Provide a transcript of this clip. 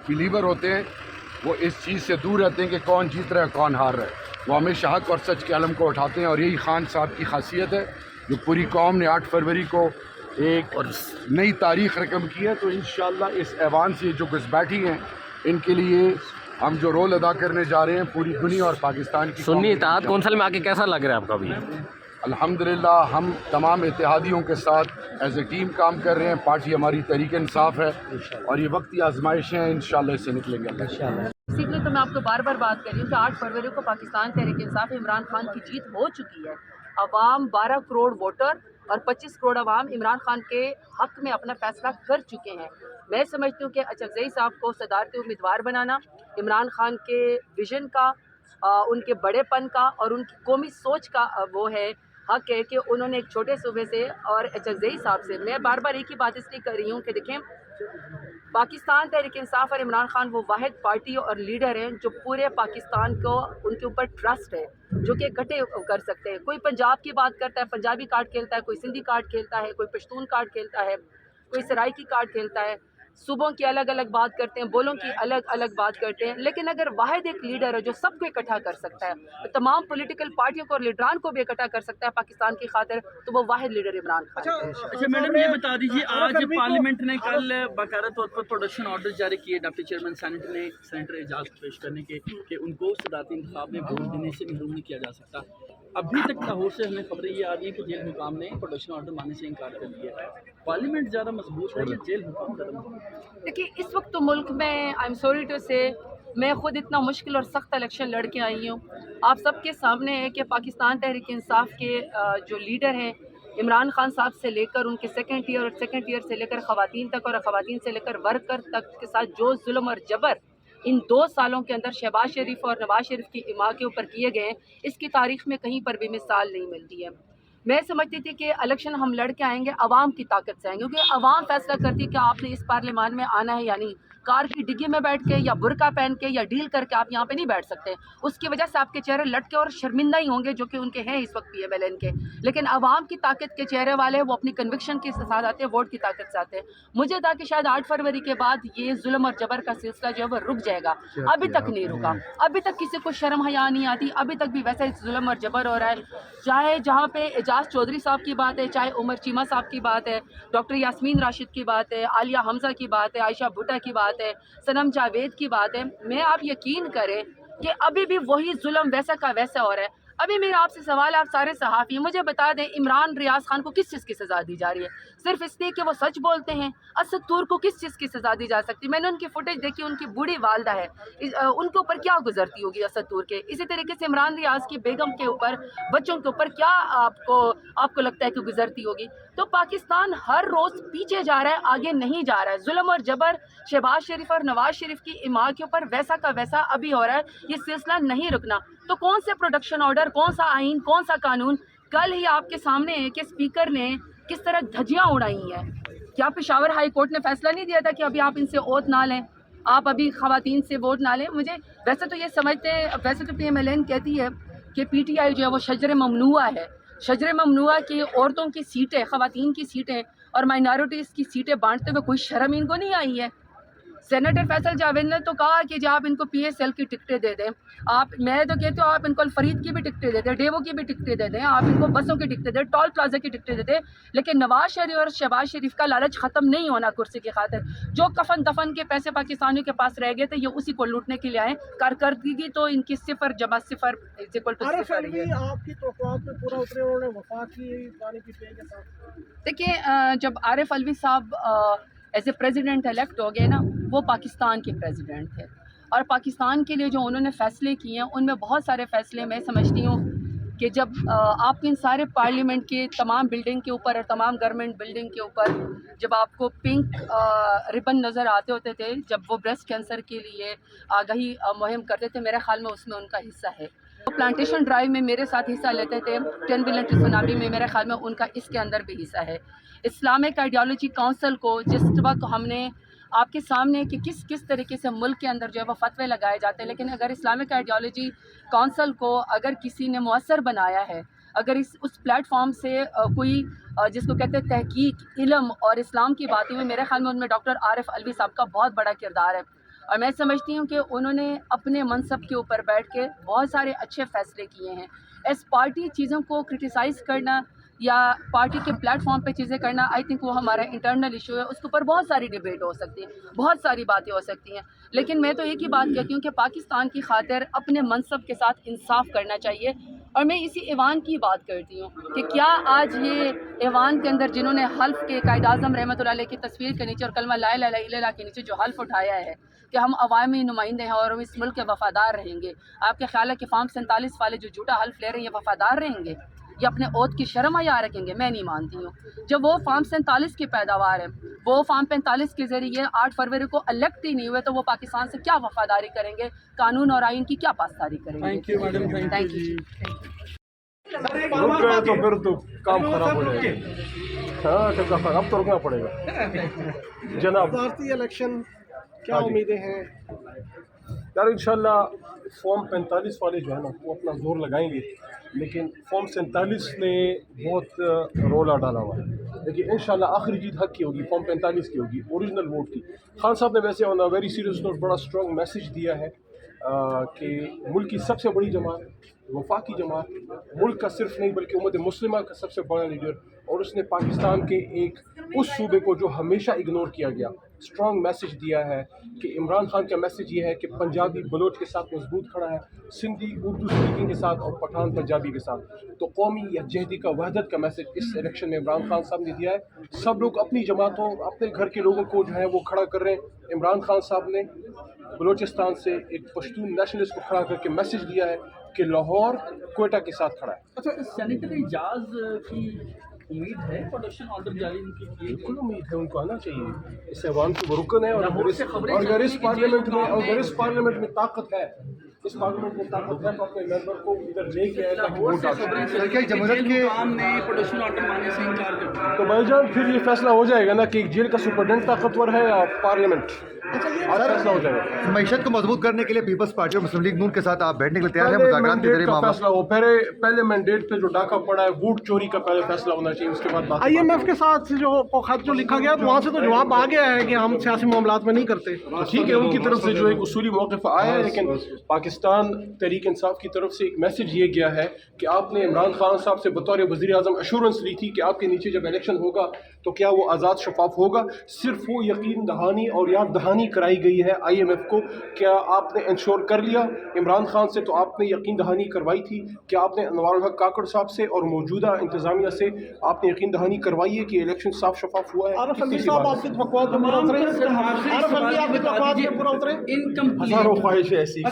Believer होते हैं वो इस चीज़ से दूर रहते हैं कि कौन जीत रहा है कौन हार रहा है। वो हमेशा हक और सच के अलम को उठाते हैं, और यही खान साहब की खासियत है जो पूरी कौम ने 8 फरवरी को एक नई तारीख रकम की है। तो इंशाअल्लाह इस ऐवान से जो घुसपैठी हैं इनके लिए हम जो रोल अदा करने जा रहे हैं पूरी दुनिया और पाकिस्तान की सुन्नी इत्तेहाद कौंसिल में आके कैसा लग रहा है आपका अभी? अल्हम्दुलिल्लाह हम तमाम इत्तेहादियों के साथ एज ए टीम काम कर रहे हैं। पार्टी हमारी तहरीक इंसाफ है और ये वक्ती आजमाइशें हैं, इंशाअल्लाह इससे निकलेंगे इंशाअल्लाह। इसी लिए तो मैं आपको बार बार बात कर रही हूँ कि 8 फरवरी को पाकिस्तान तहरीक इंसाफ इमरान खान की जीत हो चुकी है। अवाम 12 करोड़ वोटर और 25 करोड़ अवाम इमरान खान के हक में अपना फैसला कर चुके हैं। मैं समझती हूँ कि अचकज़ई साहब को सदारती उम्मीदवार बनाना इमरान खान के विजन का, उनके बड़ेपन का और उनकी कौमी सोच का वो है, हक है कि उन्होंने एक छोटे सूबे से और अचकज़ई साहब से, मैं बार बार एक ही बात इसलिए कर रही हूँ कि देखें पाकिस्तान तहरीक इंसाफ और इमरान खान वो वाहिद पार्टी और लीडर हैं जो पूरे पाकिस्तान को उनके ऊपर ट्रस्ट है, जो कि इकट्ठे कर सकते हैं। कोई पंजाब की बात करता है, पंजाबी कार्ड खेलता है, कोई सिंधी कार्ड खेलता है, कोई पश्तून कार्ड खेलता है, कोई सराइकी कार्ड खेलता है, सूबों की अलग अलग बात करते हैं, बोलों की अलग अलग बात करते हैं। लेकिन अगर वाहिद एक लीडर है जो सबको इकट्ठा कर सकता है, तो तमाम पॉलिटिकल पार्टियों को और लीडरान को भी इकट्ठा कर सकता है पाकिस्तान की खातिर, तो वो वाहिद लीडर इमरान खान है। अच्छा मैडम, ये बता दीजिए, आज पार्लियामेंट ने कल बाकायदा तौर पर प्रोडक्शन ऑर्डर जारी किए डिप्टी चेयरमैन सेनेट ने सेनेटर एजाज पेश करने के कि उनको सदारती इंतखाब में वोट देने से महरूम नहीं किया जा सकता। अभी तक लाहौर से हमें खबरें ये आ रही हैं कि जेल हुकाम ने प्रोडक्शन ऑर्डर मानने से इनकार कर दिया है। पार्लियामेंट ज़्यादा मजबूत है या जेल हुकाम ज़्यादा मजबूत है? देखिए इस वक्त तो मुल्क में आई एम सॉरी टू से मैं ख़ुद इतना मुश्किल और सख्त इलेक्शन लड़ के आई हूँ। आप सबके सामने है कि पाकिस्तान तहरीक इंसाफ के जो लीडर हैं इमरान खान साहब से लेकर उनके सेकंड ईयर से लेकर ख़वातीन तक और ख़वातीन से लेकर वर्कर तक के साथ जो जुल्म और जबर इन 2 सालों के अंदर शहबाज शरीफ और नवाज शरीफ की इमाम के ऊपर किए गए हैं, इसकी तारीख़ में कहीं पर भी मिसाल नहीं मिलती है। मैं समझती थी कि इलेक्शन हम लड़ के आएंगे अवाम की ताकत से आएंगे, क्योंकि अवाम फैसला करती है कि आपने इस पार्लियामान में आना है या नहीं। कार की डिग्गी में बैठ के या बुरका पहन के या डील करके आप यहाँ पे नहीं बैठ सकते। उसकी वजह से आपके चेहरे लटके और शर्मिंदा ही होंगे, जो कि उनके हैं इस वक्त PMLN के। लेकिन अवाम की ताकत के चेहरे वाले वो अपनी कन्विक्शन के साथ आते हैं, वोट की ताकत से आते हैं। मुझे था कि शायद 8 फरवरी के बाद ये जुल्म और जबर का सिलसिला जो है वो रुक जाएगा। अभी तक नहीं रुका, अभी तक किसी को शर्म हया नहीं आती, अभी तक भी वैसा जुल्म और जबर हो रहा है। चाहे जहाँ पे एजाज चौधरी साहब की बात है, चाहे उमर चीमा साहब की बात है, डॉक्टर यास्मीन राशिद की बात है, आलिया हमजा की बात है, आयशा भुट्टा की बात है, सनम जावेद की बात है, मैं आप यकीन करें कि अभी भी वही जुल्म वैसा का वैसा हो रहा है। अभी मेरा आपसे सवाल है, आप सारे सहाफ़ी मुझे बता दें इमरान रियाज खान को किस चीज़ की सज़ा दी जा रही है? सिर्फ इसलिए कि वो सच बोलते हैं। असद तूर को किस चीज़ की सज़ा दी जा सकती है? मैंने उनकी फुटेज देखी, उनकी बूढ़ी वालदा है, उनके ऊपर क्या गुजरती होगी असद तूर के। इसी तरीके से इमरान रियाज की बेगम के ऊपर, बच्चों के ऊपर क्या आपको लगता है कि गुजरती होगी? तो पाकिस्तान हर रोज़ पीछे जा रहा है, आगे नहीं जा रहा है। जुल्म और जबर शहबाज शरीफ और नवाज शरीफ की इमाम के ऊपर वैसा का वैसा अभी हो रहा है, ये सिलसिला नहीं रुकना। तो कौन से प्रोडक्शन ऑर्डर, कौन सा आइन, कौन सा कानून? कल ही आपके सामने है कि स्पीकर ने किस तरह धज्जियाँ उड़ाई हैं। क्या पेशावर हाई कोर्ट ने फैसला नहीं दिया था कि अभी आप इनसे ओथ ना लें, आप अभी ख़वातीन से वोट ना लें? मुझे वैसे तो ये समझते हैं, वैसे तो PMLN कहती है कि PTI जो है वो शजर ममनुआ है। शजर ममनुआ की औरतों की सीटें, ख़वातीन की सीटें और माइनॉरिटीज़ की सीटें बांटते हुए कोई शर्म इनको नहीं आई है। सेनेटर फैसल जावेद ने तो कहा कि जब आप इनको PSL की टिकटें दे दें, मैं तो कहती हूँ आप इनको अलफरीद की भी टिकटें दे दें, डेवो की भी टिकटें दे दें, आप इनको बसों की टिकटें दें, टोल प्लाजा की टिकटें दे दें, लेकिन नवाज शरीफ और शहबाज शरीफ का लालच ख़त्म नहीं होना कुर्सी की खातिर। जो कफन दफन के पैसे पाकिस्तानियों के पास रह गए थे, ये उसी को लूटने के लिए आए। कारकर्दगी तो इनकी 0 जमा 0 इक्वल टू 0 है। आपकी तौक़ुआत में पूरा उतरे, उन्होंने वफा की पानी की पेय के साथ। देखिए जब आरिफ अलवी साहब एज ए प्रेसिडेंट इलेक्ट हो गए ना, वो पाकिस्तान के प्रेसिडेंट थे और पाकिस्तान के लिए जो उन्होंने फ़ैसले किए हैं उनमें बहुत सारे फ़ैसले मैं समझती हूँ कि जब आप इन सारे पार्लियामेंट के तमाम बिल्डिंग के ऊपर और तमाम गवर्नमेंट बिल्डिंग के ऊपर जब आपको पिंक रिबन नज़र आते होते थे, जब वो ब्रेस्ट कैंसर के लिए आगाही मुहिम करते थे, मेरे ख्याल में उसमें उनका हिस्सा है। वो प्लांटेशन ड्राइव में मेरे साथ हिस्सा लेते थे, 10 बिलियन सुनामी में मेरे ख्याल में उनका इसके अंदर भी हिस्सा है। इस्लामिक आइडियोलॉजी काउंसिल को जिस वक्त हमने आपके सामने कि किस तरीके से मुल्क के अंदर जो है वो फतवे लगाए जाते हैं, लेकिन अगर इस्लामिक आइडियोलॉजी काउंसिल को अगर किसी ने मुअस्सर बनाया है, अगर उस प्लेटफॉर्म से कोई जिसको कहते हैं तहकीक, इल्म और इस्लाम की बातें हुई, मेरे ख्याल में उनमें डॉक्टर आरिफ अलवी साहब का बहुत बड़ा किरदार है। اور میں سمجھتی ہوں کہ انہوں نے اپنے منصب کے اوپر بیٹھ کے بہت سارے اچھے فیصلے کیے ہیں. ایز پارٹی چیزوں کو کرٹیسائز کرنا یا پارٹی کے پلیٹ فارم پہ چیزیں کرنا آئی تھنک وہ ہمارا انٹرنل ایشو ہے. اس کے اوپر بہت ساری ڈیبیٹ ہو سکتی ہے, بہت ساری باتیں ہو سکتی ہیں, لیکن میں تو ایک ہی بات کہتی ہوں کہ پاکستان کی خاطر اپنے منصب کے ساتھ انصاف کرنا چاہیے. اور میں اسی ایوان کی بات کرتی ہوں کہ کیا آج یہ ایوان کے اندر جنہوں نے حلف کے قائد اعظم رحمۃ اللہ علیہ کی تصویر کے نیچے اور کلمہ لا الہ الا اللہ کے نیچے جو حلف اٹھایا ہے کہ ہم عوامی نمائندے ہیں اور ہم اس ملک کے وفادار رہیں گے, آپ کے خیال ہے کہ فارم 47 والے جو جھوٹا حلف لے رہے ہیں یہ وفادار رہیں گے یا اپنے عہد کی شرم حیا رکھیں گے؟ میں نہیں مانتی ہوں. جب وہ فارم 47 کی پیداوار ہے, وہ فارم 45 کے ذریعے 8 فروری کو الیکٹ ہی نہیں ہوئے, تو وہ پاکستان سے کیا وفاداری کریں گے, قانون اور آئین کی کیا پاسداری کریں گے؟ Thank you madam, thank you. رک گئے تو پھر تو کام خراب ہو جائے گا. ہاں اب تو رکنا پڑے گا جناب. صدارتی الیکشن کیا امیدیں ہیں؟ یار انشاءاللہ فارم 45 والے جو ہے نا وہ اپنا زور لگائیں گے, لیکن فارم 47 نے بہت رولا ڈالا ہوا ہے. لیکن انشاءاللہ آخری جیت حق کی ہوگی, فارم 45 کی ہوگی, اوریجنل ووٹ کی. خان صاحب نے ویسے آن اے ویری سیریس نوٹ بڑا اسٹرانگ میسیج دیا ہے کہ ملک کی سب سے بڑی جماعت, وفاقی جماعت, ملک کا صرف نہیں بلکہ امت مسلمہ کا سب سے بڑا لیڈر, اور اس نے پاکستان کے ایک اس صوبے کو جو ہمیشہ اگنور کیا گیا اسٹرانگ میسیج دیا ہے کہ عمران خان کا میسیج یہ ہے کہ پنجابی بلوچ کے ساتھ مضبوط کھڑا ہے, سندھی اردو اسپیکنگ کے ساتھ اور پٹھان پنجابی کے ساتھ. تو قومی یکجہتی کا وحدت کا میسیج اس الیکشن میں عمران خان صاحب نے دیا ہے. سب لوگ اپنی جماعتوں اپنے گھر کے لوگوں کو جو ہے وہ کھڑا کر رہے ہیں. عمران خان صاحب نے بلوچستان سے ایک پشتون نیشنلسٹ کو کھڑا کر کے میسیج دیا ہے کہ لاہور کوئٹہ کے ساتھ کھڑا ہے. اچھا, سینیٹر اعجاز کی امید ہے پروڈکشن آرڈر جاری ان کی؟ بالکل امید ہے, ان کو آنا چاہیے. اس ایوان کی وہ رکن ہے, اور اگر اس پارلیمنٹ میں طاقت ہے, اس پارلیمنٹ میں طاقت ہے تو اپنے ممبر کو ادھر لے کے آئے تاکہ ووٹ ڈال سکیں. جمہوریت کے کام نے پروڈکشن آرڈر ماننے سے انکار کر دیا. تو بھائی جان پھر یہ فیصلہ ہو جائے گا نا کہ جیل کا سپرڈنٹ طاقتور ہے یا پارلیمنٹ, آج فیصلہ ہو جائے گا. معیشت کو مضبوط کرنے کے لیے پیپلز پارٹی اور مسلم لیگ نون کے ساتھ آپ بیٹھنے کے لیے تیار ہیں؟ مذاکرات کے ذریعے معاملہ فیصلہ ہو, پہلے مینڈیٹ پہ جو ڈاکہ پڑا ہے ووٹ چوری کا پہلے فیصلہ ہونا چاہیے, اس کے بعد بات. IMF کے ساتھ جو خط جو لکھا گیا تو وہاں سے تو جواب آ گیا ہے کہ ہم سیاسی معاملات میں نہیں کرتے. ٹھیک ہے, ان کی طرف سے جو ایک اصولی موقف آیا ہے, لیکن پاکستان تحریک انصاف کی طرف سے ایک میسج یہ گیا ہے کہ آپ نے عمران خان صاحب سے بطور وزیر اعظم ایشورنس لی تھی کہ آپ کے نیچے جب الیکشن ہوگا تو کیا وہ آزاد شفاف ہوگا. صرف وہ یقین دہانی اور یاد دہانی کرائی گئی ہے IMF کو. کیا آپ نے انشور کر لیا عمران خان سے؟ تو آپ نے یقین دہانی کروائی تھی. کیا آپ نے انوار الحق کاکڑ صاحب سے اور موجودہ انتظامیہ سے آپ نے یقین دہانی کروائی ہے کہ الیکشن صاف شفاف ہوا ہے؟ عارف علی صاحب آپ کی توقعات میں پورا اترے؟ عارف علی آپ کی توقعات میں پورا اترے؟ ہزاروں خواہشیں ایسی